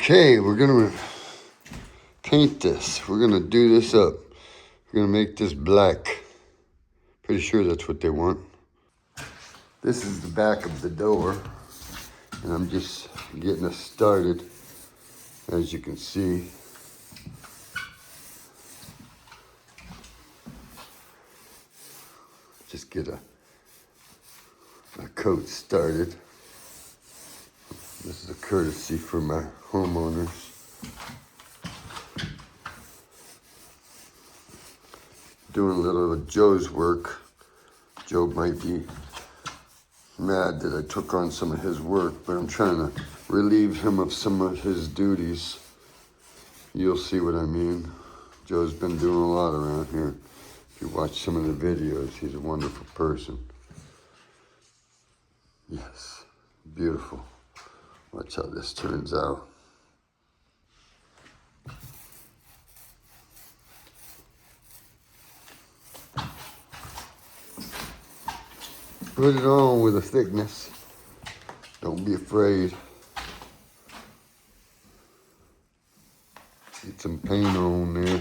Okay, we're gonna paint this. We're gonna do this up. We're gonna make this black. Pretty sure that's what they want. This is the back of the door, and I'm just getting us started. As you can see, just get a coat started. This is a courtesy for my homeowners. Doing a little of Joe's work. Joe might be mad that I took on some of his work, but I'm trying to relieve him of some of his duties. You'll see what I mean. Joe's been doing a lot around here. If you watch some of the videos, he's a wonderful person. Yes, beautiful. Watch how this turns out. Put it on with a thickness. Don't be afraid. Get some paint on there.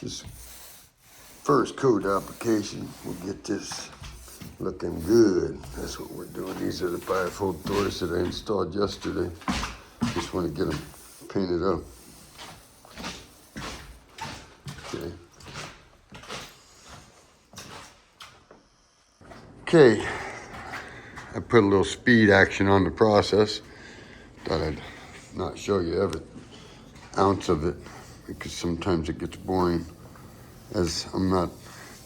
Just first coat application, we'll get this looking good. That's what we're doing. These are the bifold doors that I installed yesterday. Just want to get them painted up. Okay. Okay, I put a little speed action on the process. Thought I'd not show you every ounce of it because sometimes it gets boring. As I'm not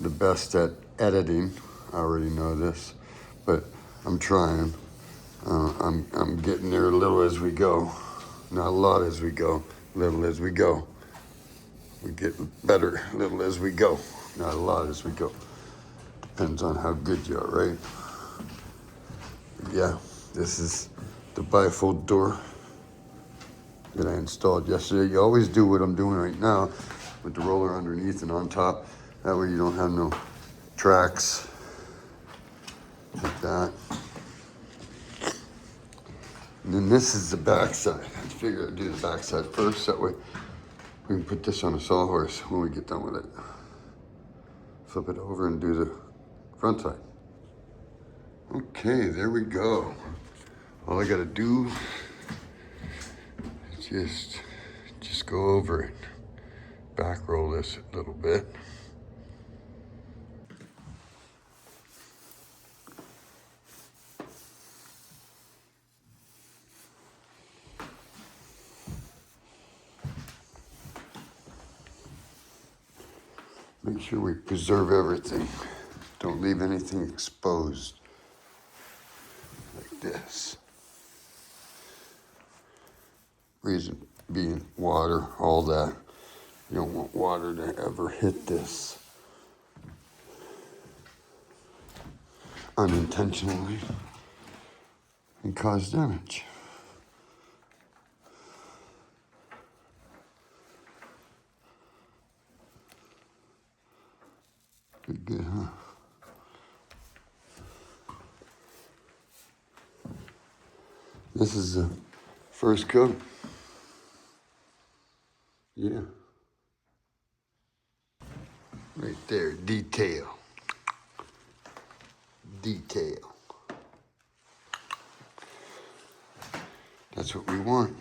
the best at editing, I already know this, but I'm trying. I'm getting there a little as we go. Not a lot as we go, little as we go. We get better little as we go, not a lot as we go. Depends on how good you are, right? Yeah, this is the bifold door that I installed yesterday. You always do what I'm doing right now with the roller underneath and on top. That way you don't have no tracks like that. And then this is the back side. I figured I'd do the back side first. That way we can put this on a sawhorse when we get done with it. Flip it over and do the front side. Okay, there we go. All I gotta do is just go over it. Back roll this a little bit. Make sure we preserve everything. Don't leave anything exposed like this. Reason being water, all that. You don't want water to ever hit this unintentionally and cause damage. Pretty good, huh? This is a First coat. Yeah. Right there, detail. Detail. That's what we want.